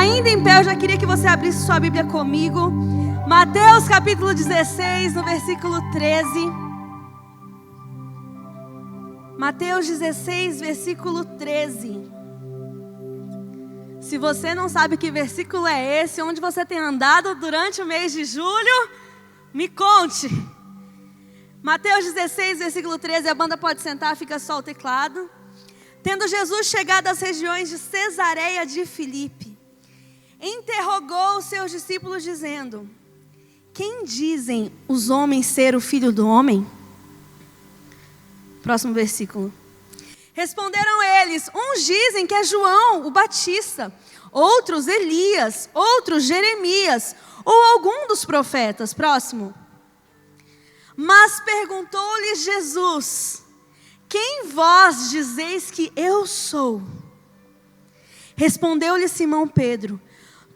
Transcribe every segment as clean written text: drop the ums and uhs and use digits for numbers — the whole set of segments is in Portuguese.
Ainda em pé, eu já queria que você abrisse sua Bíblia comigo. Mateus capítulo 16, no versículo 13. Mateus 16, versículo 13. Se você não sabe que versículo é esse, onde você tem andado durante o mês de julho, me conte. Mateus 16, versículo 13, a banda pode sentar, fica só o teclado. Tendo Jesus chegado às regiões de Cesareia de Filipe, interrogou os seus discípulos dizendo: quem dizem os homens ser o Filho do Homem? Próximo versículo. Responderam eles: uns dizem que é João o Batista, outros Elias, outros Jeremias, ou algum dos profetas. Próximo. Mas perguntou-lhes Jesus: quem vós dizeis que eu sou? Respondeu-lhe Simão Pedro: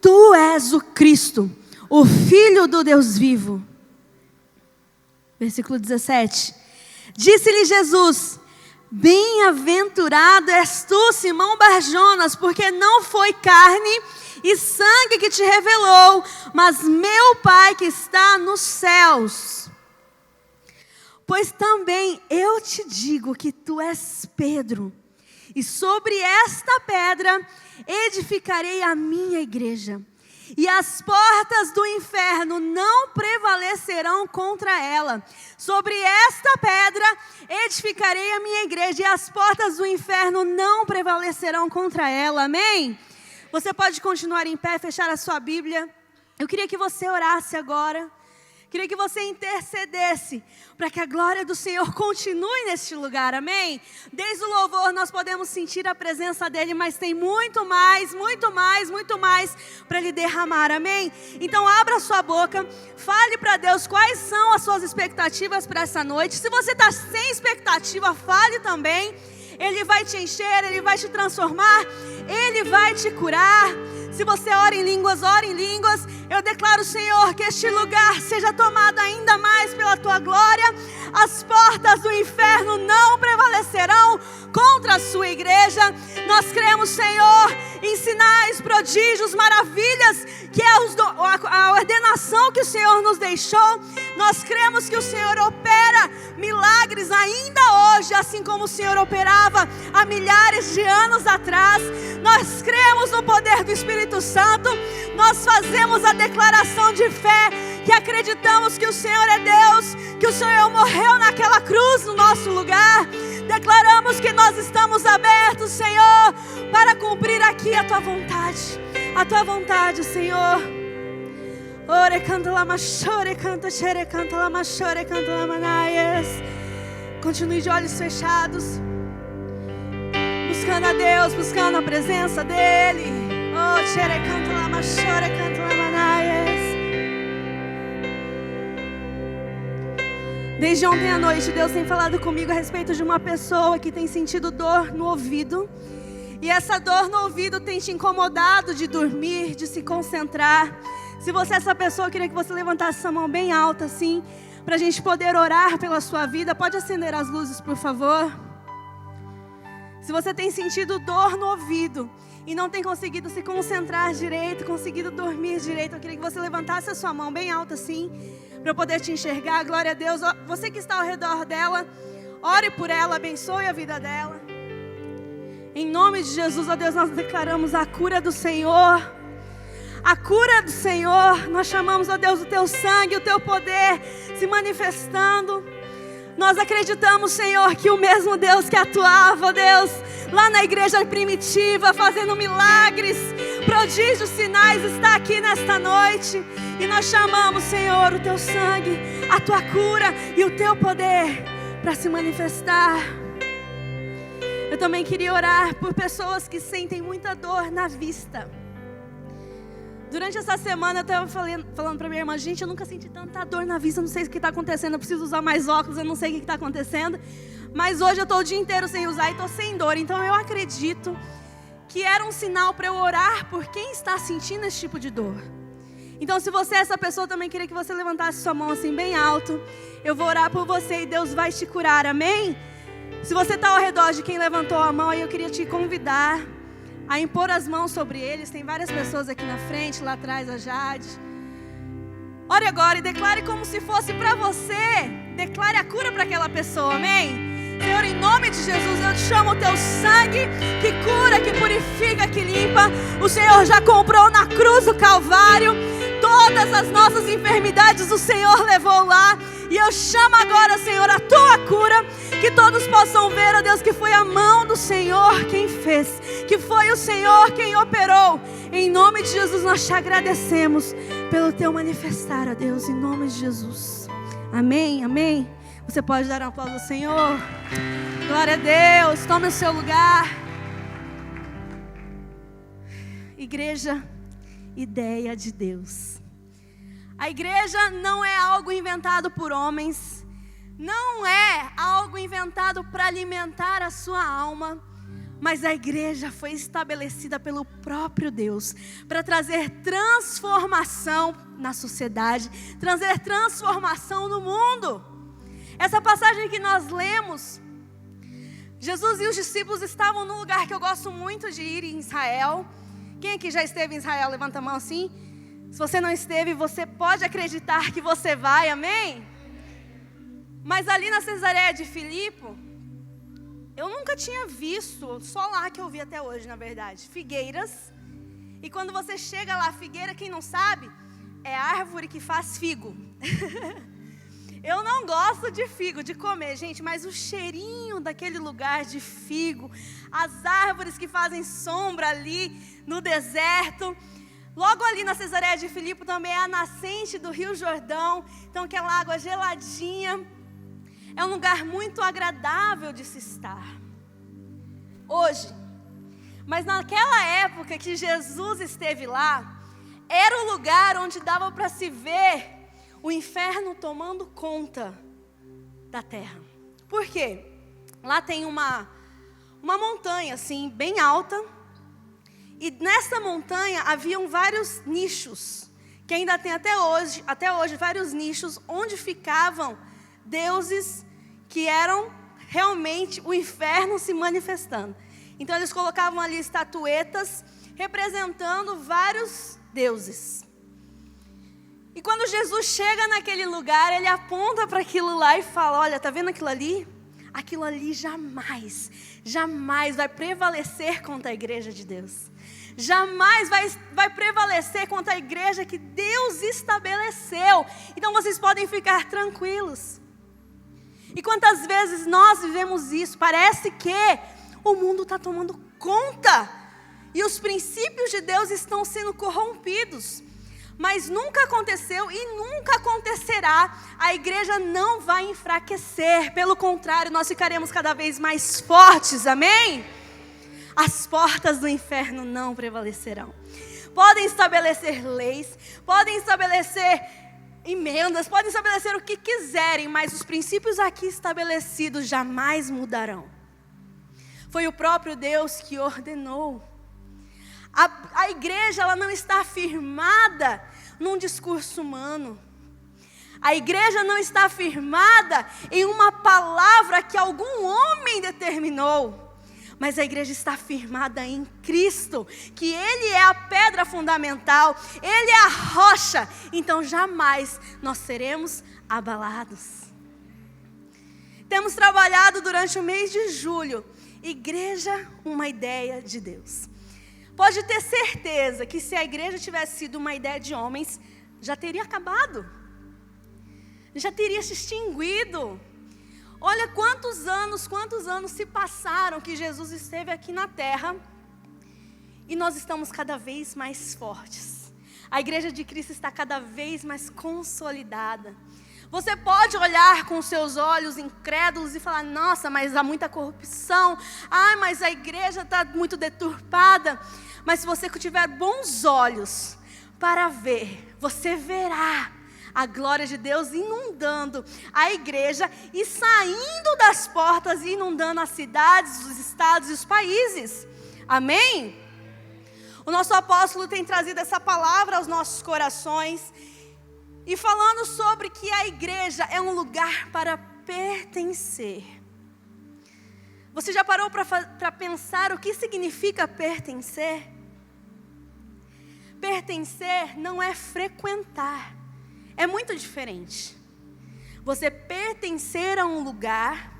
tu és o Cristo, o Filho do Deus vivo. Versículo 17. Disse-lhe Jesus: bem-aventurado és tu, Simão Barjonas, porque não foi carne e sangue que te revelou, mas meu Pai que está nos céus. Pois também eu te digo que tu és Pedro, e sobre esta pedra edificarei a minha igreja, e as portas do inferno não prevalecerão contra ela. Sobre esta pedra edificarei a minha igreja, e as portas do inferno não prevalecerão contra ela. Amém? Você pode continuar em pé, fechar a sua Bíblia. Eu queria que você orasse agora. Queria que você intercedesse para que a glória do Senhor continue neste lugar, amém? Desde o louvor nós podemos sentir a presença dEle, mas tem muito mais para Ele derramar, amém? Então abra a sua boca, fale para Deus quais são as suas expectativas para essa noite. Se você está sem expectativa, fale também. Ele vai te encher, Ele vai te transformar, Ele vai te curar. Se você ora em línguas, ore em línguas. Eu declaro, Senhor, que este lugar seja tomado ainda mais pela Tua glória. As portas do inferno não prevalecerão contra a Sua igreja. Nós cremos, Senhor, em sinais, prodígios, maravilhas, que é a ordenação que o Senhor nos deixou. Nós cremos que o Senhor opera milagres ainda hoje, assim como o Senhor operava há milhares de anos atrás. Nós cremos no poder do Espírito Santo. Nós fazemos a declaração de fé, que acreditamos que o Senhor é Deus, que o Senhor morreu naquela cruz no nosso lugar. Declaramos que nós estamos abertos, Senhor, para cumprir aqui a Tua vontade, Senhor. Ore canta lama chore canta chere canta lama chore canta lama naias. Continue de olhos fechados, buscando a Deus, buscando a presença dEle. Oh, chere canta lama chore canta lama naias. Desde ontem à noite, Deus tem falado comigo a respeito de uma pessoa que tem sentido dor no ouvido. E essa dor no ouvido tem te incomodado de dormir, de se concentrar. Se você é essa pessoa, eu queria que você levantasse essa mão bem alta assim, para a gente poder orar pela sua vida. Pode acender as luzes, por favor. Se você tem sentido dor no ouvido e não tem conseguido se concentrar direito, conseguido dormir direito, eu queria que você levantasse a sua mão bem alta assim, para eu poder te enxergar. Glória a Deus. Você que está ao redor dela, ore por ela, abençoe a vida dela. Em nome de Jesus, ó Deus, nós declaramos a cura do Senhor. A cura do Senhor. Nós chamamos, ó Deus, o Teu sangue, o Teu poder se manifestando. Nós acreditamos, Senhor, que o mesmo Deus que atuava, ó Deus, lá na igreja primitiva, fazendo milagres, prodígios, sinais, está aqui nesta noite. E nós chamamos, Senhor, o Teu sangue, a Tua cura e o Teu poder para se manifestar. Eu também queria orar por pessoas que sentem muita dor na vista. Durante essa semana eu estava falando para minha irmã: gente, eu nunca senti tanta dor na vista, eu não sei o que está acontecendo, eu preciso usar mais óculos, eu não sei o que está acontecendo. Mas hoje eu estou o dia inteiro sem usar e estou sem dor. Então eu acredito que era um sinal para eu orar por quem está sentindo esse tipo de dor. Então, se você é essa pessoa, eu também queria que você levantasse sua mão assim bem alto. Eu vou orar por você e Deus vai te curar, amém? Se você está ao redor de quem levantou a mão, aí eu queria te convidar a impor as mãos sobre eles. Tem várias pessoas aqui na frente, lá atrás a Jade. Ore agora e declare como se fosse para você. Declare a cura para aquela pessoa, amém? Senhor, em nome de Jesus, eu te chamo o teu sangue que cura, que purifica, que limpa. O Senhor já comprou na cruz do Calvário. Todas as nossas enfermidades o Senhor levou lá. E eu chamo agora, Senhor, a tua cura. Que todos possam ver, ó Deus, que foi a mão do Senhor quem fez. Que foi o Senhor quem operou. Em nome de Jesus nós te agradecemos pelo teu manifestar, ó Deus, em nome de Jesus. Amém, amém. Você pode dar um aplauso ao Senhor. Glória a Deus. Tome o seu lugar. Igreja, ideia de Deus. A igreja não é algo inventado por homens. Não é algo inventado para alimentar a sua alma. Mas a igreja foi estabelecida pelo próprio Deus para trazer transformação na sociedade, trazer transformação no mundo. Essa passagem que nós lemos, Jesus e os discípulos estavam num lugar que eu gosto muito de ir, em Israel. Quem aqui já esteve em Israel? Levanta a mão assim. Se você não esteve, você pode acreditar que você vai, amém? Mas ali na Cesareia de Filipe, eu nunca tinha visto, só lá que eu vi até hoje, na verdade, figueiras. E quando você chega lá, figueira, quem não sabe, é árvore que faz figo. Eu não gosto de figo, de comer, gente, mas o cheirinho daquele lugar de figo, as árvores que fazem sombra ali no deserto. Logo ali na Cesareia de Filipe também é a nascente do Rio Jordão, então aquela água geladinha. É um lugar muito agradável de se estar. Hoje, mas naquela época que Jesus esteve lá, era o lugar onde dava para se ver o inferno tomando conta da terra. Por quê? Lá tem uma montanha assim, bem alta. E nessa montanha haviam vários nichos, que ainda tem até hoje vários nichos onde ficavam deuses que eram realmente o inferno se manifestando. Então eles colocavam ali estatuetas representando vários deuses. E quando Jesus chega naquele lugar, ele aponta para aquilo lá e fala: olha, tá vendo aquilo ali? Aquilo ali jamais vai prevalecer contra a igreja de Deus. Jamais vai prevalecer contra a igreja que Deus estabeleceu. Então vocês podem ficar tranquilos. E quantas vezes nós vivemos isso? Parece que o mundo está tomando conta e os princípios de Deus estão sendo corrompidos. Mas nunca aconteceu e nunca acontecerá. A igreja não vai enfraquecer. Pelo contrário, nós ficaremos cada vez mais fortes, amém? As portas do inferno não prevalecerão. Podem estabelecer leis, podem estabelecer emendas, podem estabelecer o que quiserem, mas os princípios aqui estabelecidos jamais mudarão. Foi o próprio Deus que ordenou. A igreja, ela não está firmada num discurso humano. A igreja não está firmada em uma palavra que algum homem determinou. Mas a igreja está firmada em Cristo, que Ele é a pedra fundamental, Ele é a rocha. Então jamais nós seremos abalados. Temos trabalhado durante o mês de julho, Igreja, uma ideia de Deus. Pode ter certeza que se a igreja tivesse sido uma ideia de homens, já teria acabado. Já teria se extinguido. Olha quantos anos se passaram que Jesus esteve aqui na terra. E nós estamos cada vez mais fortes. A igreja de Cristo está cada vez mais consolidada. Você pode olhar com seus olhos incrédulos e falar: nossa, mas há muita corrupção. Ai, mas a igreja está muito deturpada. Mas se você tiver bons olhos para ver, você verá a glória de Deus inundando a igreja e saindo das portas e inundando as cidades, os estados e os países. Amém? O nosso apóstolo tem trazido essa palavra aos nossos corações e falando sobre que a igreja é um lugar para pertencer. Você já parou para pensar o que significa pertencer? Pertencer não é frequentar, é muito diferente. Você pertencer a um lugar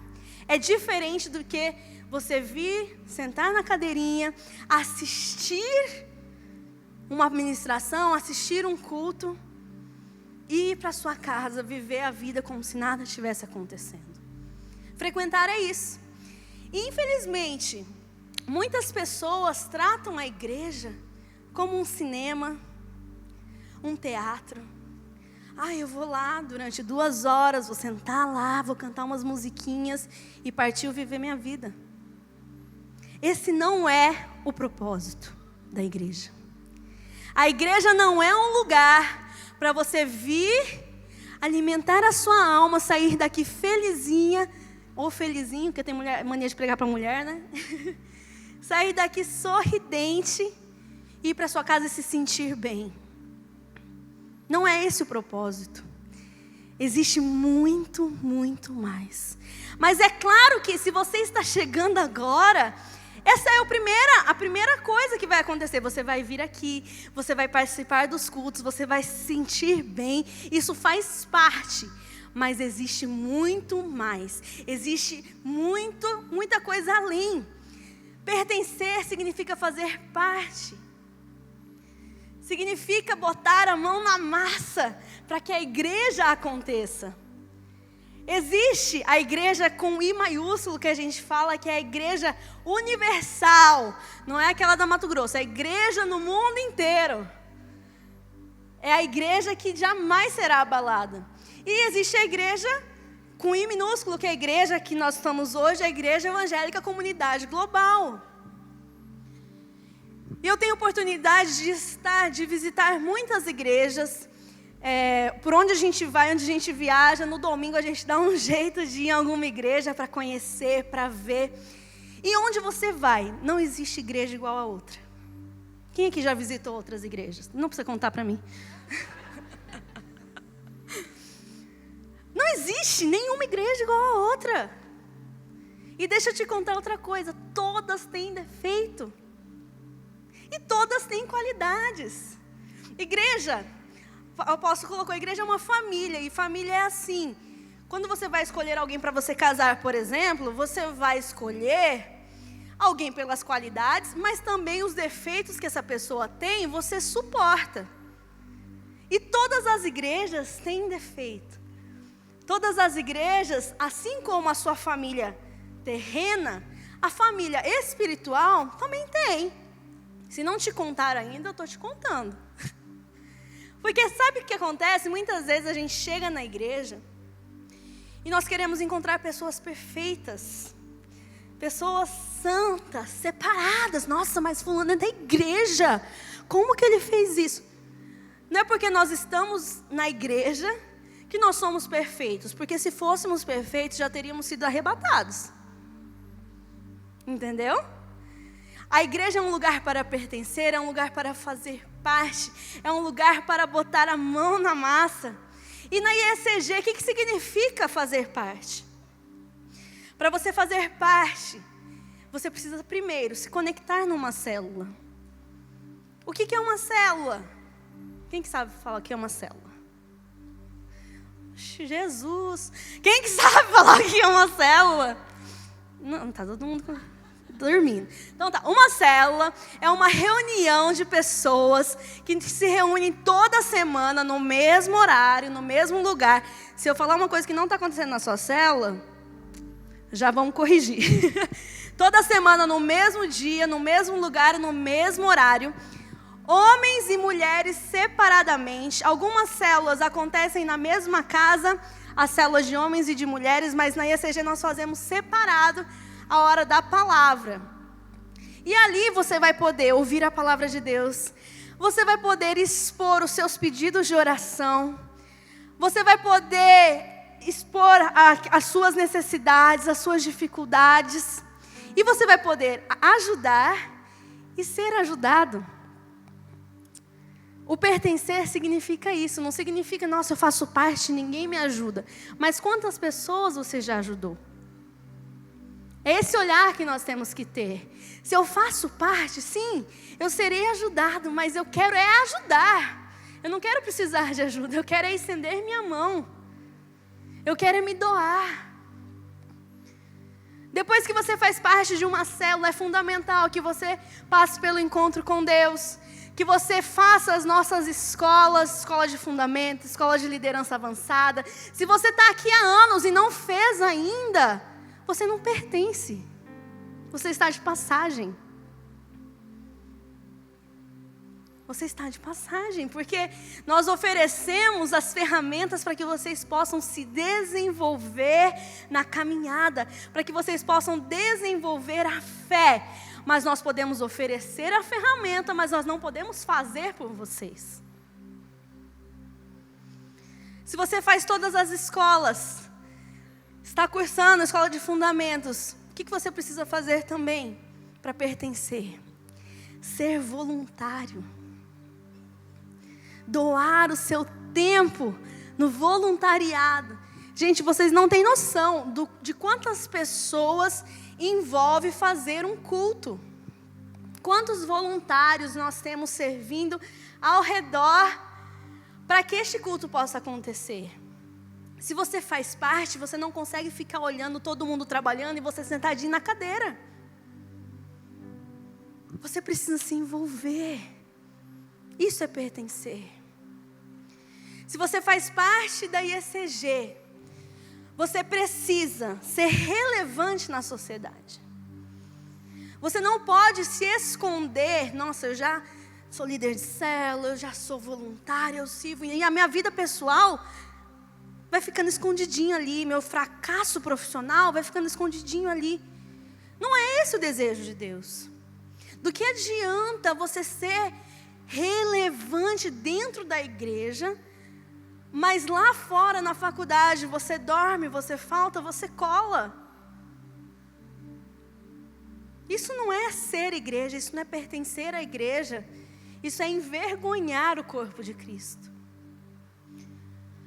é diferente do que você vir, sentar na cadeirinha, assistir uma ministração, assistir um culto e ir para sua casa, viver a vida como se nada estivesse acontecendo. Frequentar é isso. E, infelizmente, muitas pessoas tratam a igreja como um cinema, um teatro. Eu vou lá durante 2 horas, vou sentar lá, vou cantar umas musiquinhas e partir viver minha vida. Esse não é o propósito da igreja. A igreja não é um lugar para você vir, alimentar a sua alma, sair daqui felizinha, ou felizinho, porque tem mania de pregar para mulher, né? Sair daqui sorridente, ir para sua casa e se sentir bem. Não é esse o propósito. Existe muito, muito mais. Mas é claro que se você está chegando agora, essa é a primeira coisa que vai acontecer. Você vai vir aqui, você vai participar dos cultos, você vai se sentir bem. Isso faz parte. Mas existe muito mais. Existe muita coisa além. Pertencer significa fazer parte. Significa botar a mão na massa para que a igreja aconteça. Existe a igreja com I maiúsculo, que a gente fala que é a igreja universal. Não é aquela da Mato Grosso, é a igreja no mundo inteiro. É a igreja que jamais será abalada. E existe a igreja com I minúsculo, que é a igreja que nós estamos hoje, a Igreja Evangélica Comunidade Global. E eu tenho oportunidade de visitar muitas igrejas. Por onde a gente vai, onde a gente viaja, no domingo a gente dá um jeito de ir em alguma igreja para conhecer, para ver. E onde você vai, não existe igreja igual a outra. Quem aqui já visitou outras igrejas? Não precisa contar para mim. Não existe nenhuma igreja igual a outra. E deixa eu te contar outra coisa, todas têm defeito. E todas têm qualidades. Igreja, o apóstolo colocou, a igreja é uma família, e família é assim. Quando você vai escolher alguém para você casar, por exemplo, você vai escolher alguém pelas qualidades, mas também os defeitos que essa pessoa tem, você suporta. E todas as igrejas têm defeito. Todas as igrejas, assim como a sua família terrena, a família espiritual também tem. Se não te contar ainda, eu estou te contando. Porque sabe o que acontece? Muitas vezes a gente chega na igreja e nós queremos encontrar pessoas perfeitas, pessoas santas, separadas. Nossa, mas fulano é da igreja. Como que ele fez isso? Não é porque nós estamos na igreja que nós somos perfeitos. Porque se fôssemos perfeitos, já teríamos sido arrebatados. Entendeu? A igreja é um lugar para pertencer, é um lugar para fazer parte, é um lugar para botar a mão na massa. E na IECG, o que significa fazer parte? Para você fazer parte, você precisa primeiro se conectar numa célula. O que é uma célula? Quem que sabe falar o que é uma célula? Jesus! Quem que sabe falar o que é uma célula? Não, tá todo mundo dormindo. Então tá, uma célula é uma reunião de pessoas que se reúnem toda semana no mesmo horário, no mesmo lugar. Se eu falar uma coisa que não está acontecendo na sua célula, já vamos corrigir. Toda semana, no mesmo dia, no mesmo lugar, no mesmo horário, homens e mulheres separadamente. Algumas células acontecem na mesma casa, as células de homens e de mulheres, mas na IECG nós fazemos separado a hora da palavra. E ali você vai poder ouvir a palavra de Deus. Você vai poder expor os seus pedidos de oração. Você vai poder expor as suas necessidades, as suas dificuldades. E você vai poder ajudar e ser ajudado. O pertencer significa isso. Não significa, nossa, eu faço parte, ninguém me ajuda. Mas quantas pessoas você já ajudou? É esse olhar que nós temos que ter. Se eu faço parte, sim, eu serei ajudado, mas eu quero ajudar. Eu não quero precisar de ajuda, eu quero estender minha mão. Eu quero me doar. Depois que você faz parte de uma célula, é fundamental que você passe pelo encontro com Deus, que você faça as nossas escolas, escola de fundamento, escola de liderança avançada. Se você está aqui há anos e não fez ainda, você não pertence. Você está de passagem. Você está de passagem, porque nós oferecemos as ferramentas para que vocês possam se desenvolver na caminhada, para que vocês possam desenvolver a fé. Mas nós podemos oferecer a ferramenta, mas nós não podemos fazer por vocês. Se você faz todas as escolas, está cursando a escola de fundamentos, o que você precisa fazer também para pertencer? Ser voluntário. Doar o seu tempo no voluntariado. Gente, vocês não têm noção de quantas pessoas envolve fazer um culto. Quantos voluntários nós temos servindo ao redor para que este culto possa acontecer. Se você faz parte, você não consegue ficar olhando todo mundo trabalhando e você sentadinho na cadeira. Você precisa se envolver. Isso é pertencer. Se você faz parte da IECG, você precisa ser relevante na sociedade. Você não pode se esconder. Nossa, eu já sou líder de célula, eu já sou voluntária, eu sirvo. E a minha vida pessoal vai ficando escondidinho ali. Meu fracasso profissional vai ficando escondidinho ali. Não é esse o desejo de Deus. Do que adianta você ser relevante dentro da igreja, mas lá fora na faculdade você dorme, você falta, você cola? Isso não é ser igreja, isso não é pertencer à igreja. Isso é envergonhar o corpo de Cristo.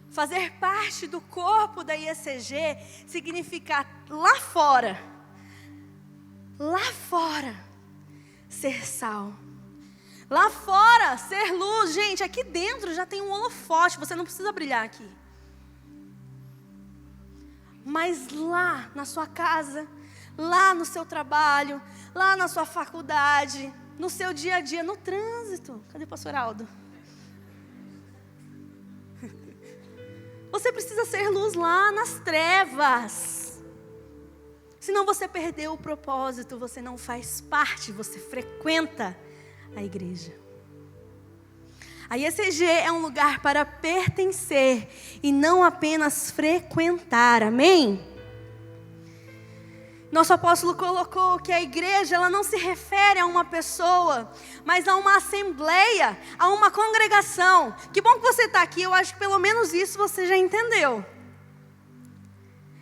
Fazer parte do corpo da IECG significa lá fora, ser sal. Lá fora, ser luz. Gente, aqui dentro já tem um holofote, você não precisa brilhar aqui. Mas lá na sua casa, lá no seu trabalho, lá na sua faculdade, no seu dia a dia, no trânsito. Cadê o pastor Aldo? Você precisa ser luz lá nas trevas. Senão você perdeu o propósito, você não faz parte, você frequenta a igreja. A IECG é um lugar para pertencer e não apenas frequentar, amém? Nosso apóstolo colocou que a igreja ela não se refere a uma pessoa, mas a uma assembleia, a uma congregação. Que bom que você está aqui, eu acho que pelo menos isso você já entendeu.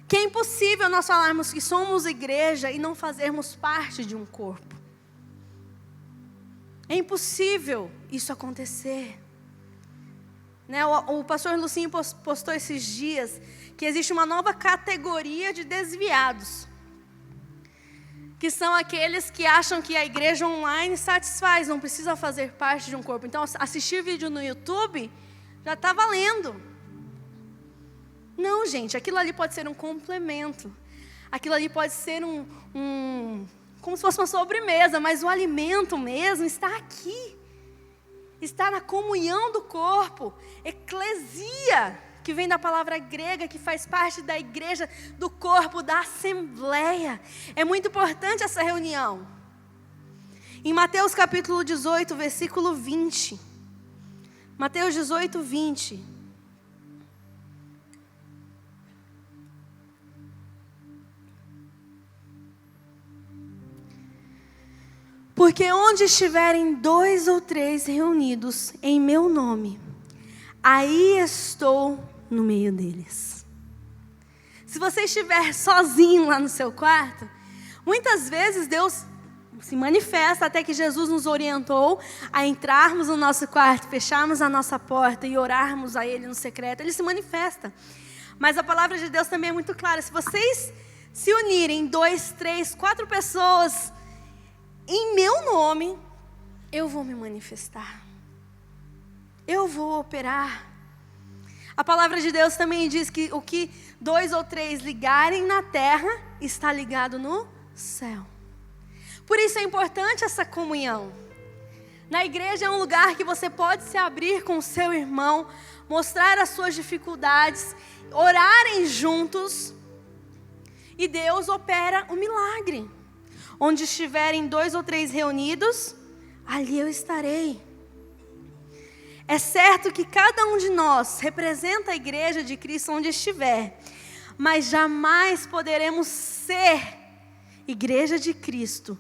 Que é impossível nós falarmos que somos igreja e não fazermos parte de um corpo. É impossível isso acontecer. Né? O pastor Lucinho postou esses dias que existe uma nova categoria de desviados, que são aqueles que acham que a igreja online satisfaz, não precisa fazer parte de um corpo. Então, assistir vídeo no YouTube já está valendo. Não, gente, aquilo ali pode ser um complemento. Aquilo ali pode ser como se fosse uma sobremesa, mas o alimento mesmo está aqui. Está na comunhão do corpo. Eclesia, que vem da palavra grega, que faz parte da igreja, do corpo, da assembleia. É muito importante essa reunião. Em Mateus capítulo 18, versículo 20. Mateus 18, 20. Porque onde estiverem 2 ou 3 reunidos em meu nome, aí estou no meio deles. Se você estiver sozinho lá no seu quarto, muitas vezes Deus se manifesta, até que Jesus nos orientou a entrarmos no nosso quarto, fecharmos a nossa porta e orarmos a Ele no secreto. Ele se manifesta. Mas a palavra de Deus também é muito clara. Se vocês se unirem 2, 3, 4 pessoas em meu nome, eu vou me manifestar. Eu vou operar. A palavra de Deus também diz que o que 2 ou 3 ligarem na terra, está ligado no céu. Por isso é importante essa comunhão. Na igreja é um lugar que você pode se abrir com o seu irmão, mostrar as suas dificuldades, orarem juntos, e Deus opera o milagre. Onde estiverem 2 ou 3 reunidos, ali eu estarei. É certo que cada um de nós representa a igreja de Cristo onde estiver, mas jamais poderemos ser igreja de Cristo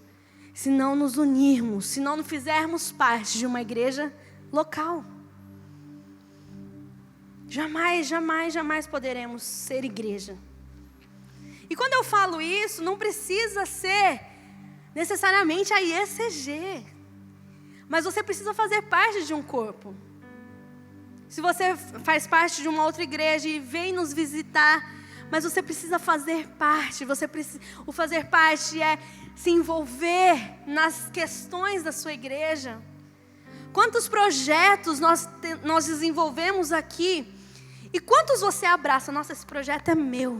se não nos unirmos, se não fizermos parte de uma igreja local. Jamais, jamais, jamais poderemos ser igreja. E quando eu falo isso, não precisa ser necessariamente a IECG, mas você precisa fazer parte de um corpo. Se você faz parte de uma outra igreja e vem nos visitar, mas você precisa fazer parte. O fazer parte é se envolver nas questões da sua igreja. Quantos projetos nós desenvolvemos aqui e quantos você abraça? Nossa, esse projeto é meu.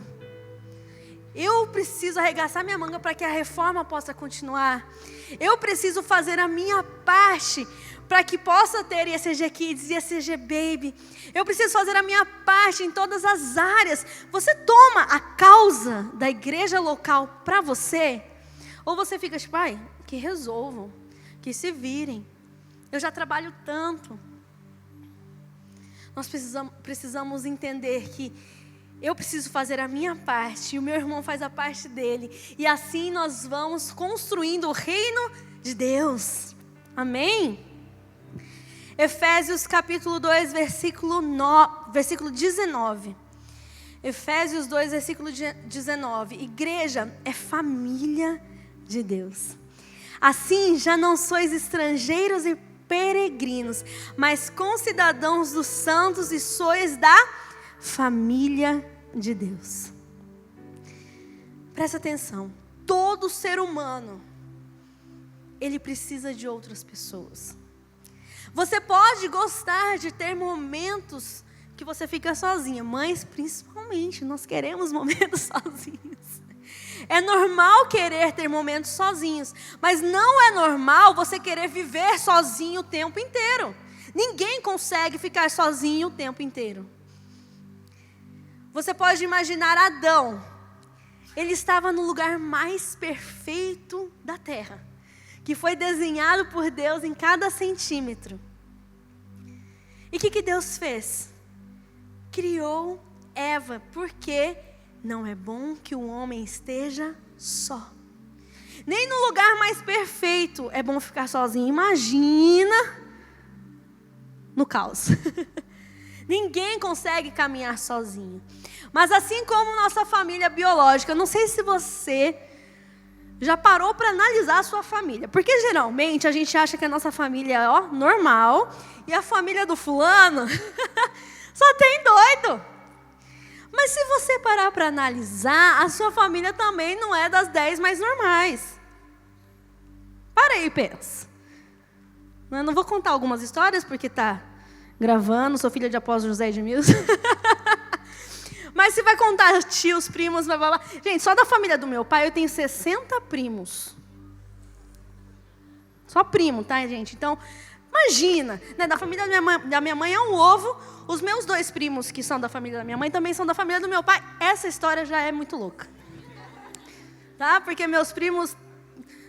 Eu preciso arregaçar minha manga para que a reforma possa continuar. Eu preciso fazer a minha parte para que possa ter IECG Kids e IECG Baby. Eu preciso fazer a minha parte em todas as áreas. Você toma a causa da igreja local para você? Ou você fica tipo, ai, que resolvam, que se virem. Eu já trabalho tanto. Nós precisamos entender que eu preciso fazer a minha parte e o meu irmão faz a parte dele. E assim nós vamos construindo o reino de Deus. Amém? Efésios capítulo 2, versículo 19. Efésios 2, versículo 19. Igreja é família de Deus. Assim já não sois estrangeiros e peregrinos, mas concidadãos dos santos e sois da família de Deus. Presta atenção. Todo ser humano, ele precisa de outras pessoas. Você pode gostar de ter momentos que você fica sozinha. Mães, principalmente, nós queremos momentos sozinhos. É normal querer ter momentos sozinhos, mas não é normal você querer viver sozinho o tempo inteiro. Ninguém consegue ficar sozinho o tempo inteiro. Você pode imaginar Adão. Ele estava no lugar mais perfeito da terra, que foi desenhado por Deus em cada centímetro. E o que Deus fez? Criou Eva, porque não é bom que o homem esteja só. Nem no lugar mais perfeito é bom ficar sozinho. Imagina no caos. Ninguém consegue caminhar sozinho. Mas assim como nossa família biológica, não sei se você já parou para analisar a sua família. Porque geralmente a gente acha que a nossa família é normal e a família do fulano só tem doido. Mas se você parar para analisar, a sua família também não é das 10 mais normais. Para aí e pensa. Eu não vou contar algumas histórias porque está gravando, sou filha de apóstolo José Edmilson. Mas se vai contar tios, primos, blá, blá, blá. Gente, só da família do meu pai eu tenho 60 primos. Só primo, tá, gente? Então, imagina, né? Da família da minha mãe é um ovo. Os meus 2 primos, que são da família da minha mãe, também são da família do meu pai. Essa história já é muito louca. Tá? Porque meus primos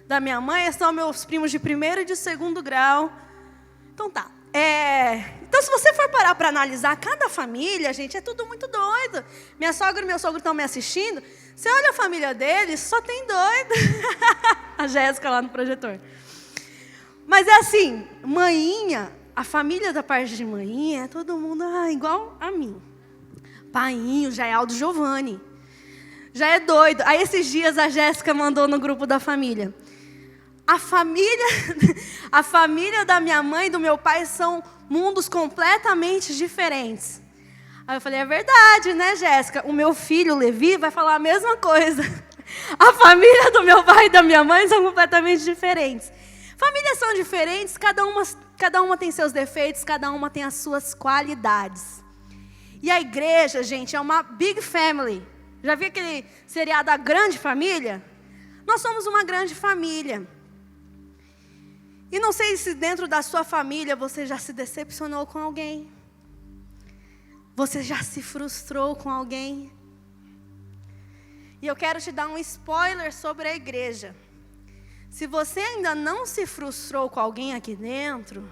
da minha mãe são meus primos de 1º e de 2º grau. Então tá. Então, se você for parar para analisar cada família, gente, é tudo muito doido. Minha sogra e meu sogro estão me assistindo. Você olha a família deles, só tem doido. A Jéssica lá no projetor. Mas é assim, mainha, a família da parte de mainha é todo mundo igual a mim. Painho, já é Aldo Giovanni. Já é doido. Aí esses dias a Jéssica mandou no grupo da família. A família da minha mãe e do meu pai são mundos completamente diferentes. Aí eu falei, é verdade, né, Jéssica? O meu filho, o Levi, vai falar a mesma coisa. A família do meu pai e da minha mãe são completamente diferentes. Famílias são diferentes, cada uma tem seus defeitos, cada uma tem as suas qualidades. E a igreja, gente, é uma big family. Já viu aquele seriado A Grande Família? Nós somos uma grande família. E não sei se dentro da sua família você já se decepcionou com alguém. Você já se frustrou com alguém. E eu quero te dar um spoiler sobre a igreja. Se você ainda não se frustrou com alguém aqui dentro,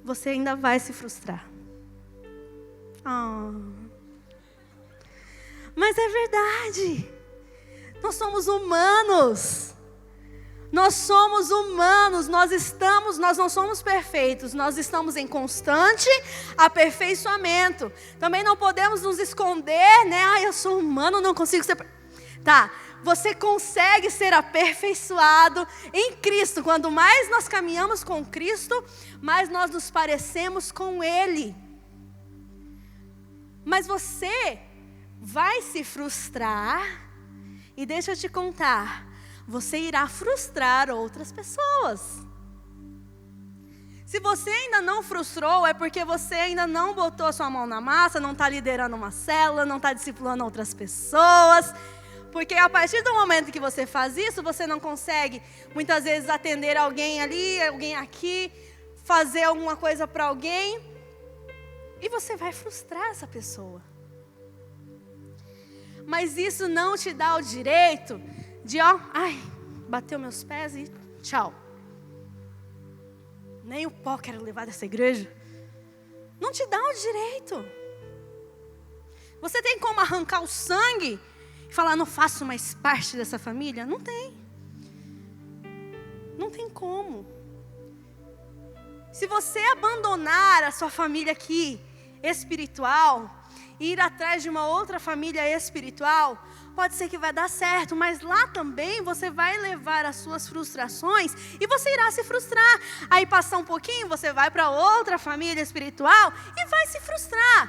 você ainda vai se frustrar. Mas é verdade. Nós somos humanos. Nós somos humanos, nós não somos perfeitos, nós estamos em constante aperfeiçoamento. Também não podemos nos esconder, né? Eu sou humano, não consigo ser... Tá, você consegue ser aperfeiçoado em Cristo. Quanto mais nós caminhamos com Cristo, mais nós nos parecemos com Ele. Mas você vai se frustrar, e deixa eu te contar, você irá frustrar outras pessoas. Se você ainda não frustrou, é porque você ainda não botou a sua mão na massa, não está liderando uma célula, não está discipulando outras pessoas. Porque a partir do momento que você faz isso, você não consegue, muitas vezes, atender alguém ali, alguém aqui, fazer alguma coisa para alguém. E você vai frustrar essa pessoa. Mas isso não te dá o direito de, bateu meus pés e tchau. Nem o pó quero levar dessa igreja. Não te dá o direito. Você tem como arrancar o sangue e falar, não faço mais parte dessa família? Não tem. Não tem como. Se você abandonar a sua família aqui, espiritual, e ir atrás de uma outra família espiritual, pode ser que vai dar certo, mas lá também você vai levar as suas frustrações e você irá se frustrar. Aí passar um pouquinho, você vai para outra família espiritual e vai se frustrar.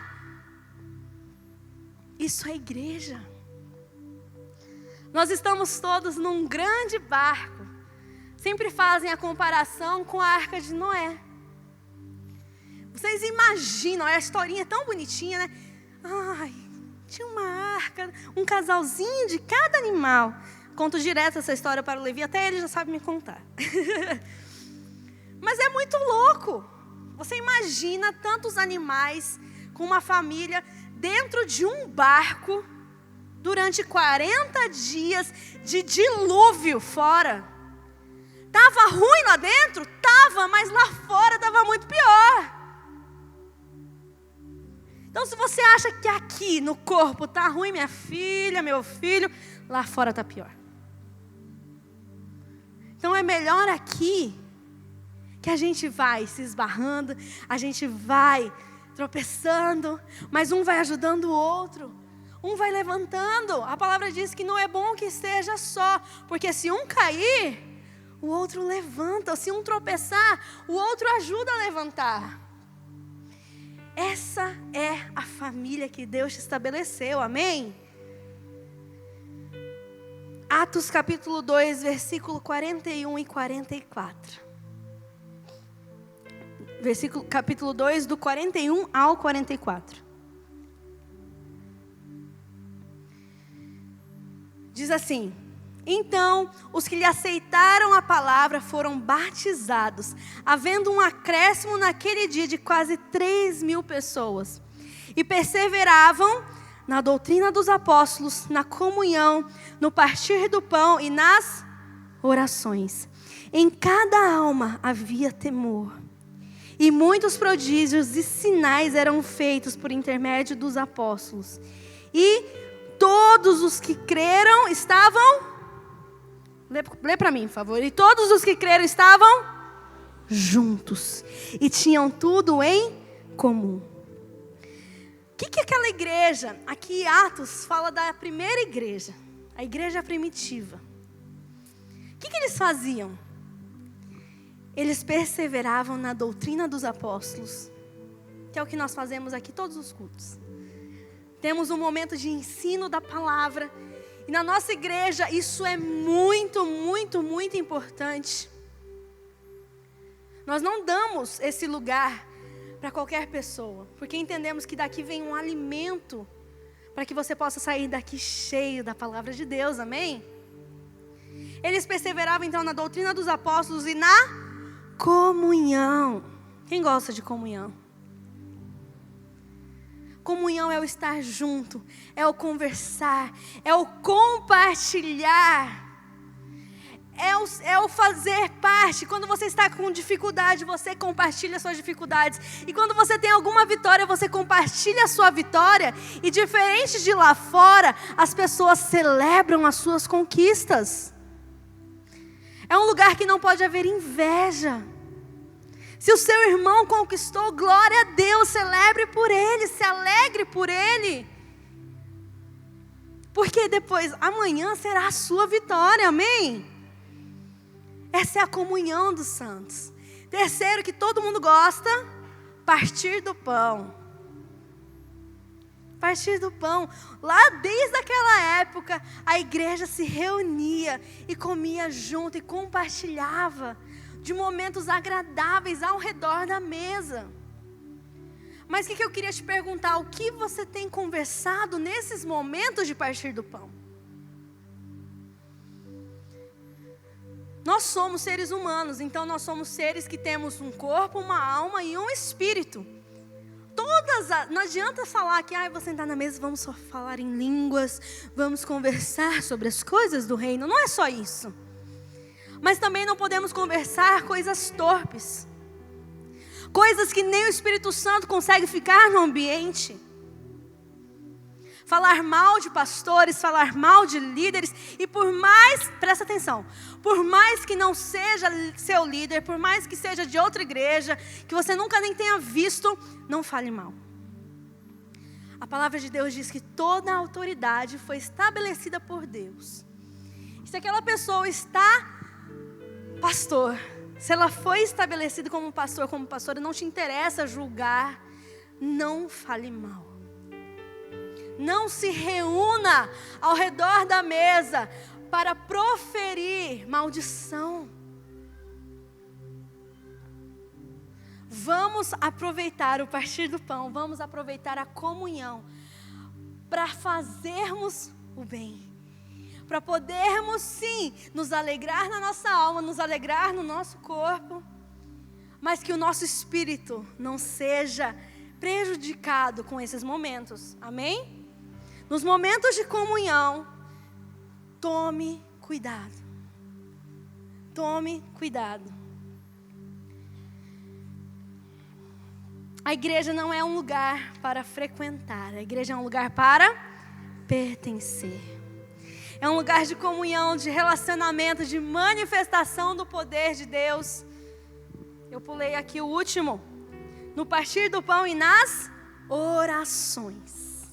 Isso é igreja. Nós estamos todos num grande barco. Sempre fazem a comparação com a Arca de Noé. Vocês imaginam, a historinha é tão bonitinha, né? Tinha uma arca, um casalzinho de cada animal. Conto direto essa história para o Levi, até ele já sabe me contar. Mas é muito louco. Você imagina tantos animais com uma família dentro de um barco durante 40 dias de dilúvio fora. Tava ruim lá dentro? Tava, mas lá fora tava muito pior. Então, se você acha que aqui no corpo tá ruim, minha filha, meu filho, lá fora tá pior. Então, é melhor aqui que a gente vai se esbarrando, a gente vai tropeçando, mas um vai ajudando o outro, um vai levantando. A palavra diz que não é bom que esteja só, porque se um cair, o outro levanta. Se um tropeçar, o outro ajuda a levantar. Essa é a família que Deus estabeleceu, amém? Atos capítulo 2, versículo 41 e 44. Capítulo 2, do 41 ao 44. Diz assim: então, os que lhe aceitaram a palavra foram batizados, havendo um acréscimo naquele dia de quase 3.000 pessoas. E perseveravam na doutrina dos apóstolos, na comunhão, no partir do pão e nas orações. Em cada alma havia temor. E muitos prodígios e sinais eram feitos por intermédio dos apóstolos. E todos os que creram estavam... Lê para mim, por favor. E todos os que creram estavam juntos. E tinham tudo em comum. O que é aquela igreja? Aqui Atos fala da primeira igreja. A igreja primitiva. O que eles faziam? Eles perseveravam na doutrina dos apóstolos. Que é o que nós fazemos aqui todos os cultos. Temos um momento de ensino da palavra. E na nossa igreja isso é muito, muito, muito importante. Nós não damos esse lugar para qualquer pessoa, porque entendemos que daqui vem um alimento para que você possa sair daqui cheio da palavra de Deus, amém? Eles perseveravam então na doutrina dos apóstolos e na comunhão. Quem gosta de comunhão? Comunhão é o estar junto, é o conversar, é o compartilhar, é o fazer parte. Quando você está com dificuldade, você compartilha suas dificuldades. E quando você tem alguma vitória, você compartilha a sua vitória. E diferente de lá fora, as pessoas celebram as suas conquistas. É um lugar que não pode haver inveja. Se o seu irmão conquistou, glória a Deus, celebre por ele, se alegre por ele. Porque depois, amanhã será a sua vitória, amém? Essa é a comunhão dos santos. Terceiro, que todo mundo gosta, partir do pão. Partir do pão. Lá desde aquela época, a igreja se reunia e comia junto e compartilhava de momentos agradáveis ao redor da mesa. Mas o que eu queria te perguntar? O que você tem conversado nesses momentos de partir do pão? Nós somos seres humanos, então nós somos seres que temos um corpo, uma alma e um espírito. Não adianta falar que vou sentar na mesa, vamos só falar em línguas, vamos conversar sobre as coisas do reino. Não é só isso. Mas também não podemos conversar coisas torpes. Coisas que nem o Espírito Santo consegue ficar no ambiente. Falar mal de pastores, falar mal de líderes. E por mais, presta atenção, por mais que não seja seu líder, por mais que seja de outra igreja, que você nunca nem tenha visto, não fale mal. A palavra de Deus diz que toda a autoridade foi estabelecida por Deus. Se aquela pessoa está pastor, se ela foi estabelecida como pastor, como pastora, não te interessa julgar, não fale mal. Não se reúna ao redor da mesa para proferir maldição. Vamos aproveitar o partir do pão, vamos aproveitar a comunhão para fazermos o bem. Para podermos sim nos alegrar na nossa alma, nos alegrar no nosso corpo, mas que o nosso espírito não seja prejudicado com esses momentos, amém? Nos momentos de comunhão, tome cuidado, tome cuidado. A igreja não é um lugar para frequentar, a igreja é um lugar para pertencer. É um lugar de comunhão, de relacionamento, de manifestação do poder de Deus. Eu pulei aqui o último. No partir do pão e nas orações.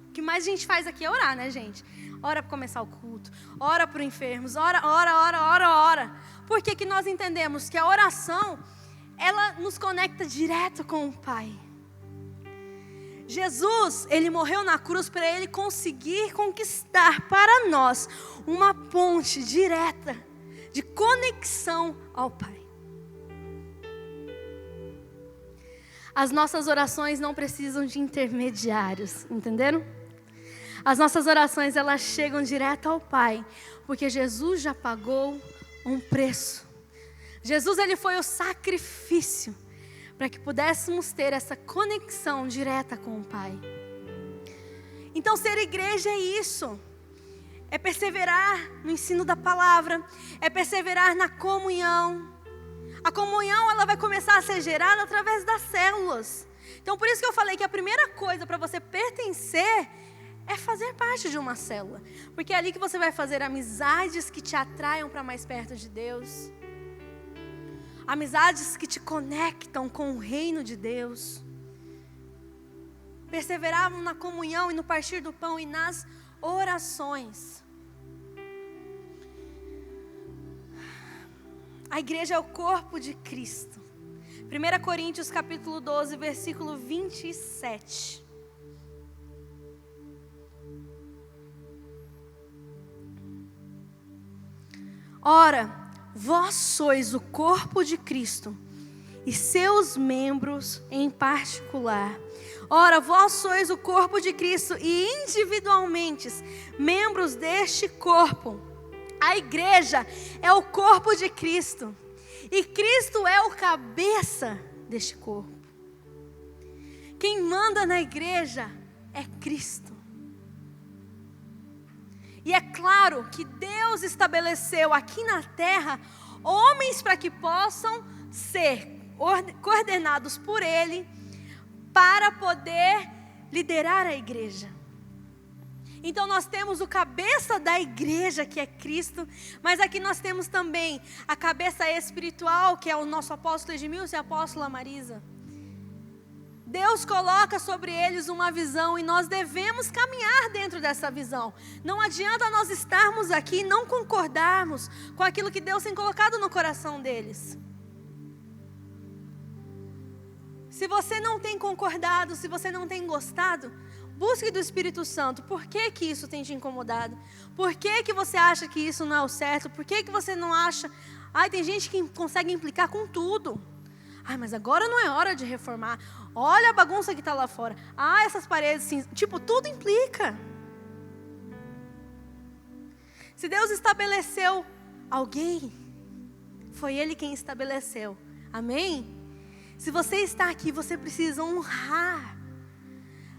O que mais a gente faz aqui é orar, né, gente? Ora para começar o culto, ora para os enfermos, ora. Por que que nós entendemos que a oração, ela nos conecta direto com o Pai? Jesus, ele morreu na cruz para ele conseguir conquistar para nós uma ponte direta de conexão ao Pai. As nossas orações não precisam de intermediários, entenderam? As nossas orações, elas chegam direto ao Pai, porque Jesus já pagou um preço. Jesus, ele foi o sacrifício para que pudéssemos ter essa conexão direta com o Pai. Então, ser igreja é isso. É perseverar no ensino da palavra, é perseverar na comunhão. A comunhão, ela vai começar a ser gerada através das células. Então, por isso que eu falei que a primeira coisa para você pertencer é fazer parte de uma célula. Porque é ali que você vai fazer amizades que te atraiam para mais perto de Deus. Amizades que te conectam com o reino de Deus. Perseveravam na comunhão e no partir do pão e nas orações. A igreja é o corpo de Cristo. 1 Coríntios capítulo 12, versículo 27. Ora, vós sois o corpo de Cristo e seus membros em particular. Ora, vós sois o corpo de Cristo e individualmente membros deste corpo. A igreja é o corpo de Cristo e Cristo é o cabeça deste corpo. Quem manda na igreja é Cristo. E é claro que Deus estabeleceu aqui na terra homens para que possam ser coordenados por Ele para poder liderar a igreja. Então nós temos o cabeça da igreja, que é Cristo, mas aqui nós temos também a cabeça espiritual, que é o nosso apóstolo Edmilson e a apóstola Marisa. Deus coloca sobre eles uma visão e nós devemos caminhar dentro dessa visão. Não adianta nós estarmos aqui e não concordarmos com aquilo que Deus tem colocado no coração deles. Se você não tem concordado, se você não tem gostado, busque do Espírito Santo. Por que que isso tem te incomodado? Por que que você acha que isso não é o certo? Por que que você não acha... Ai, tem gente que consegue implicar com tudo. Ai, mas agora não é hora de reformar. Olha a bagunça que está lá fora. Ah, essas paredes, assim, tipo, tudo implica. Se Deus estabeleceu alguém, foi Ele quem estabeleceu. Amém? Se você está aqui, você precisa honrar.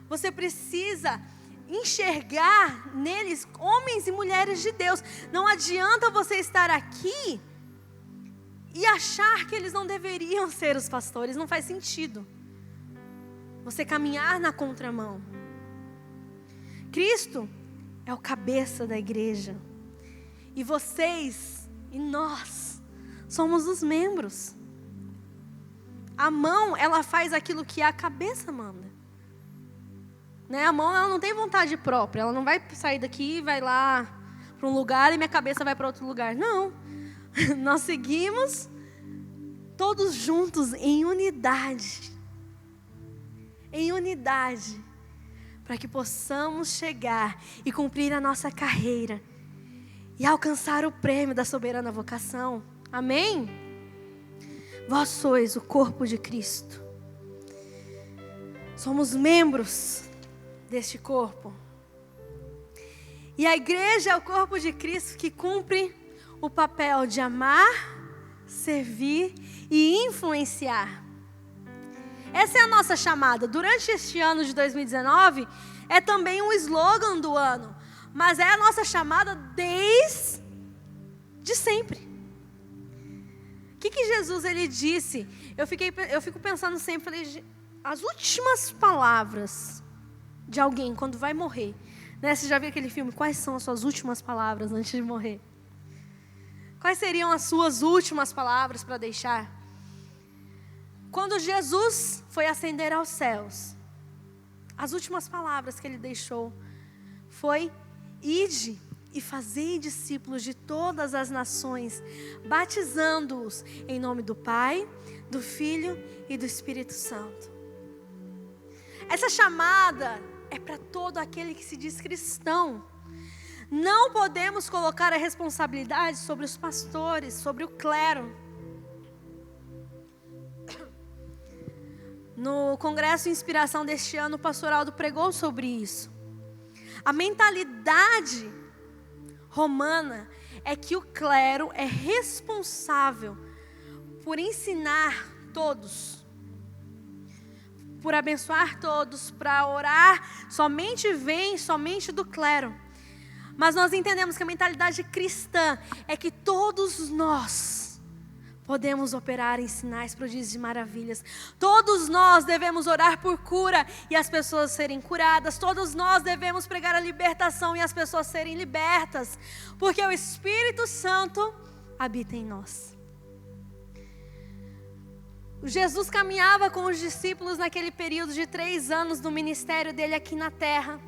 Você precisa enxergar neles homens e mulheres de Deus. Não adianta você estar aqui e achar que eles não deveriam ser os pastores. Não faz sentido você caminhar na contramão. Cristo é o cabeça da igreja. E vocês e nós somos os membros. A mão, ela faz aquilo que a cabeça manda. Né? A mão, ela não tem vontade própria. Ela não vai sair daqui e vai lá para um lugar e minha cabeça vai para outro lugar. Não. Nós seguimos todos juntos em unidade. Em unidade. Para que possamos chegar e cumprir a nossa carreira. E alcançar o prêmio da soberana vocação. Amém? Vós sois o corpo de Cristo. Somos membros deste corpo. E a igreja é o corpo de Cristo que cumpre o papel de amar, servir e influenciar. Essa é a nossa chamada. Durante este ano de 2019, é também um slogan do ano. Mas é a nossa chamada desde sempre. O que Jesus ele disse? Eu fico pensando sempre, as últimas palavras de alguém quando vai morrer. Né? Você já viu aquele filme? Quais são as suas últimas palavras antes de morrer? Quais seriam as suas últimas palavras para deixar? Quando Jesus foi ascender aos céus, as últimas palavras que ele deixou foi: ide e fazei discípulos de todas as nações, batizando-os em nome do Pai, do Filho e do Espírito Santo. Essa chamada é para todo aquele que se diz cristão. Não podemos colocar a responsabilidade sobre os pastores, sobre o clero. No Congresso Inspiração deste ano, o pastor Aldo pregou sobre isso. A mentalidade romana é que o clero é responsável por ensinar todos, por abençoar todos, para orar, somente do clero. Mas nós entendemos que a mentalidade cristã é que todos nós podemos operar em sinais, prodígios e maravilhas. Todos nós devemos orar por cura e as pessoas serem curadas. Todos nós devemos pregar a libertação e as pessoas serem libertas. Porque o Espírito Santo habita em nós. Jesus caminhava com os discípulos naquele período de 3 anos do ministério dele aqui na terra.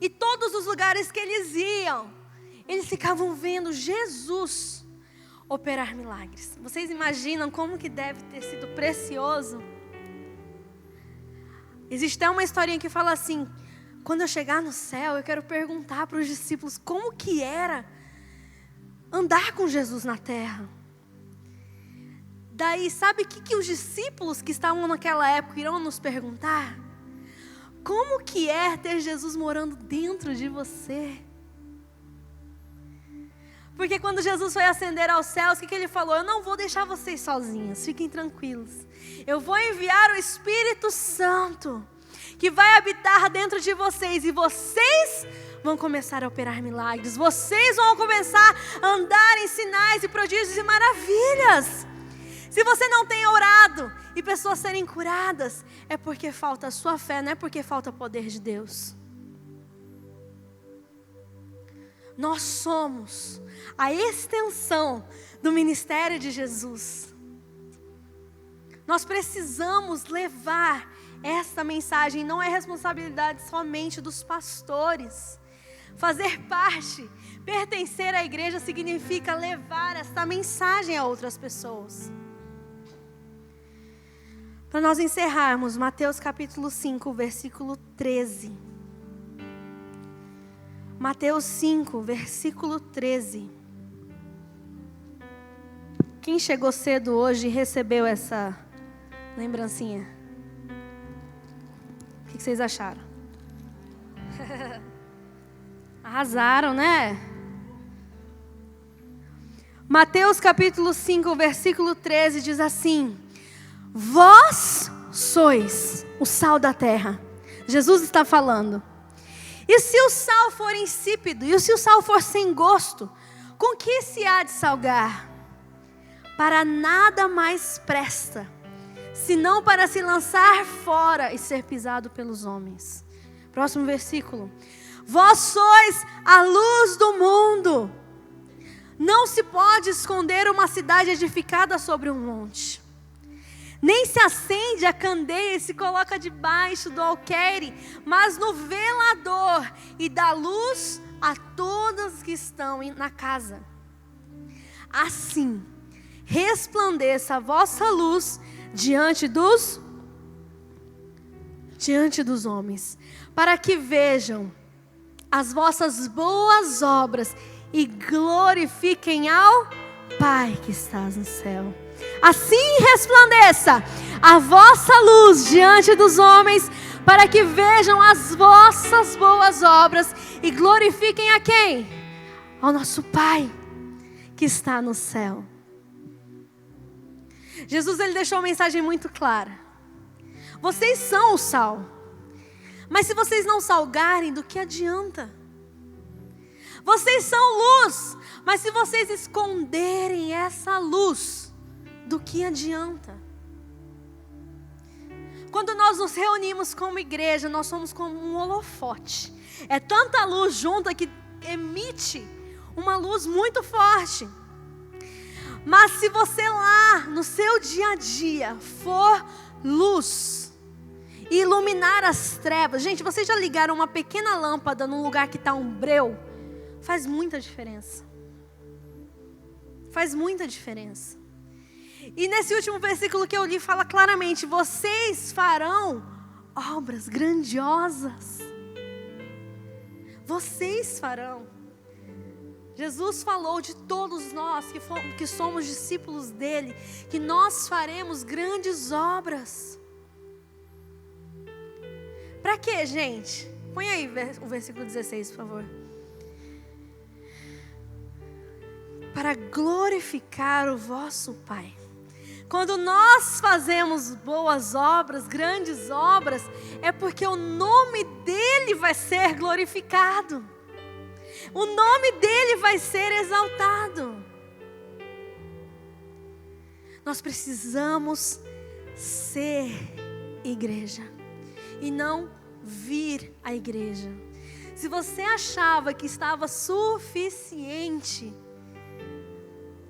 E todos os lugares que eles iam, eles ficavam vendo Jesus operar milagres. Vocês imaginam como que deve ter sido precioso? Existe até uma historinha que fala assim: quando eu chegar no céu, eu quero perguntar para os discípulos como que era andar com Jesus na terra. Daí, sabe o que os discípulos que estavam naquela época irão nos perguntar? Como que é ter Jesus morando dentro de você? Porque quando Jesus foi ascender aos céus, o que ele falou? Eu não vou deixar vocês sozinhos, fiquem tranquilos. Eu vou enviar o Espírito Santo, que vai habitar dentro de vocês, e vocês vão começar a operar milagres. Vocês vão começar a andar em sinais e prodígios e maravilhas. Se você não tem orado e pessoas serem curadas, é porque falta a sua fé, não é porque falta o poder de Deus. Nós somos a extensão do ministério de Jesus. Nós precisamos levar esta mensagem, não é responsabilidade somente dos pastores. Fazer parte, pertencer à igreja significa levar esta mensagem a outras pessoas. Para nós encerrarmos, Mateus capítulo 5, versículo 13. Mateus 5, versículo 13. Quem chegou cedo hoje e recebeu essa lembrancinha? O que vocês acharam? Arrasaram, né? Mateus capítulo 5, versículo 13 diz assim: vós sois o sal da terra. Jesus está falando. E se o sal for insípido, e se o sal for sem gosto, com que se há de salgar? Para nada mais presta, senão para se lançar fora e ser pisado pelos homens. Próximo versículo. Vós sois a luz do mundo. Não se pode esconder uma cidade edificada sobre um monte. Nem se acende a candeia e se coloca debaixo do alqueire, mas no velador, e dá luz a todos que estão na casa. Assim, resplandeça a vossa luz diante dos homens, para que vejam as vossas boas obras e glorifiquem ao Pai que estás no céu. Assim resplandeça a vossa luz diante dos homens, para que vejam as vossas boas obras e glorifiquem a quem? Ao nosso Pai que está no céu. Jesus, ele deixou uma mensagem muito clara. Vocês são o sal, mas se vocês não salgarem, do que adianta? Vocês são luz, mas se vocês esconderem essa luz, do que adianta? Quando nós nos reunimos como igreja, nós somos como um holofote. É tanta luz junta que emite uma luz muito forte. Mas se você lá no seu dia a dia for luz, e iluminar as trevas. Gente, vocês já ligaram uma pequena lâmpada num lugar que está um breu? Faz muita diferença. Faz muita diferença. E nesse último versículo que eu li, fala claramente: vocês farão obras grandiosas. Vocês farão. Jesus falou de todos nós que somos discípulos dele, que nós faremos grandes obras. Para quê, gente? Põe aí o versículo 16, por favor. Para glorificar o vosso Pai. Quando nós fazemos boas obras, grandes obras, é porque o nome dele vai ser glorificado. O nome dele vai ser exaltado. Nós precisamos ser igreja e não vir à igreja. Se você achava que estava suficiente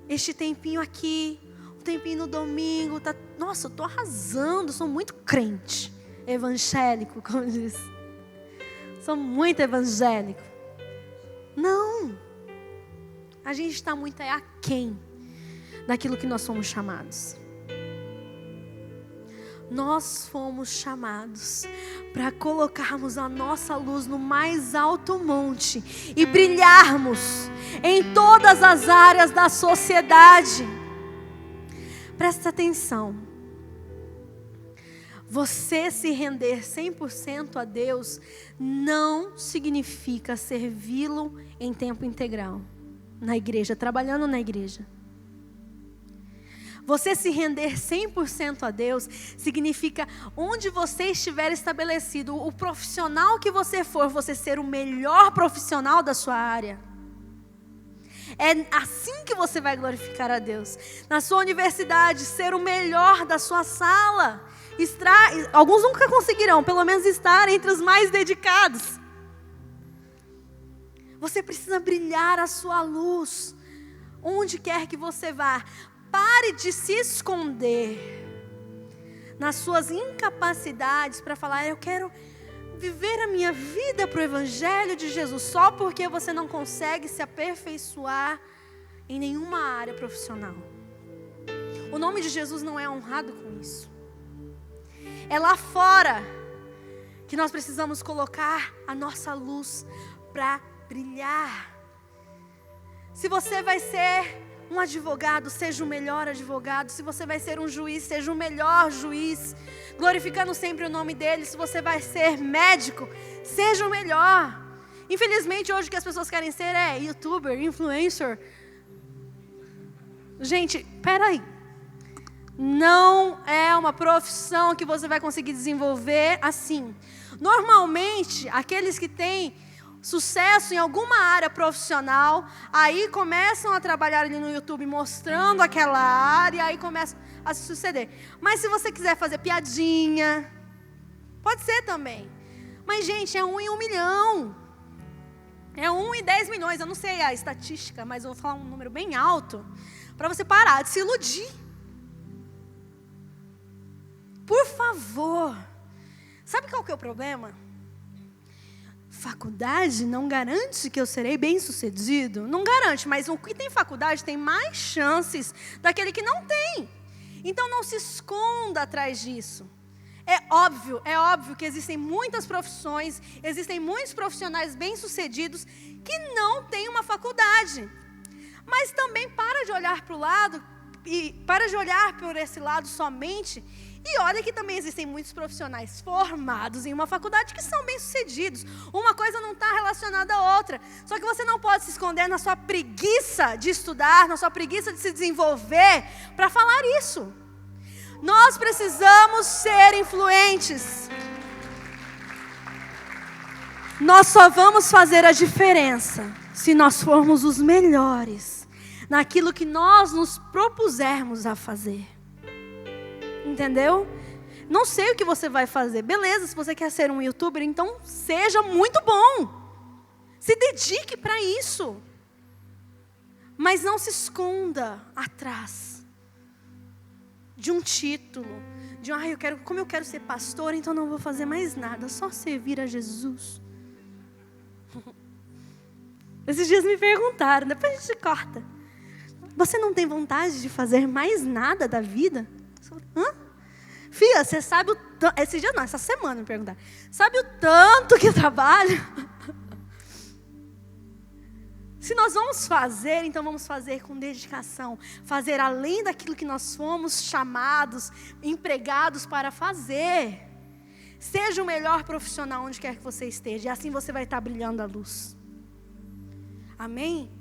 este tempinho aqui, um tempinho no domingo, nossa, eu estou arrasando, sou muito crente, evangélico, como diz. Sou muito evangélico. Não, a gente está muito aquém daquilo que nós somos chamados. Nós fomos chamados para colocarmos a nossa luz no mais alto monte e brilharmos em todas as áreas da sociedade. Presta atenção. Você se render 100% a Deus não significa servi-lo em tempo integral, na igreja, trabalhando na igreja. Você se render 100% a Deus significa onde você estiver estabelecido, o profissional que você for, você ser o melhor profissional da sua área. É assim que você vai glorificar a Deus. Na sua universidade, ser o melhor da sua sala. Alguns nunca conseguirão, pelo menos estar entre os mais dedicados. Você precisa brilhar a sua luz, onde quer que você vá. Pare de se esconder nas suas incapacidades para falar, eu quero viver a minha vida para o Evangelho de Jesus, só porque você não consegue se aperfeiçoar em nenhuma área profissional. O nome de Jesus não é honrado com isso. É lá fora que nós precisamos colocar a nossa luz para brilhar. Se você vai ser um advogado, seja o melhor advogado. Se você vai ser um juiz, seja o melhor juiz, glorificando sempre o nome dele. Se você vai ser médico, seja o melhor. Infelizmente hoje o que as pessoas querem ser é youtuber, influencer. Gente, peraí. Não é uma profissão que você vai conseguir desenvolver assim. Normalmente, aqueles que têm sucesso em alguma área profissional, aí começam a trabalhar ali no YouTube mostrando aquela área, e aí começa a se suceder. Mas se você quiser fazer piadinha, pode ser também. Mas gente, é 1 em 1 milhão. É 1 em 10 milhões, eu não sei a estatística, mas eu vou falar um número bem alto, para você parar de se iludir. Por favor. Sabe qual que é o problema? Faculdade não garante que eu serei bem-sucedido. Não garante, mas o que tem faculdade tem mais chances daquele que não tem. Então não se esconda atrás disso. É óbvio que existem muitas profissões, existem muitos profissionais bem-sucedidos que não têm uma faculdade. Mas também para de olhar para o lado, e para de olhar por esse lado somente. E olha que também existem muitos profissionais formados em uma faculdade que são bem-sucedidos. Uma coisa não está relacionada à outra. Só que você não pode se esconder na sua preguiça de estudar, na sua preguiça de se desenvolver, para falar isso. Nós precisamos ser influentes. Nós só vamos fazer a diferença se nós formos os melhores naquilo que nós nos propusermos a fazer. Entendeu? Não sei o que você vai fazer. Beleza, se você quer ser um youtuber, então seja muito bom. Se dedique para isso. Mas não se esconda atrás de um título. De como eu quero ser pastor, então não vou fazer mais nada. Só servir a Jesus. Esses dias me perguntaram, depois a gente corta. Você não tem vontade de fazer mais nada da vida? Hã? Fia, você sabe o tanto... Esse dia não, essa semana me perguntaram. Sabe o tanto que eu trabalho? Se nós vamos fazer, então vamos fazer com dedicação. Fazer além daquilo que nós fomos chamados, empregados para fazer. Seja o melhor profissional onde quer que você esteja. E assim você vai estar brilhando a luz. Amém?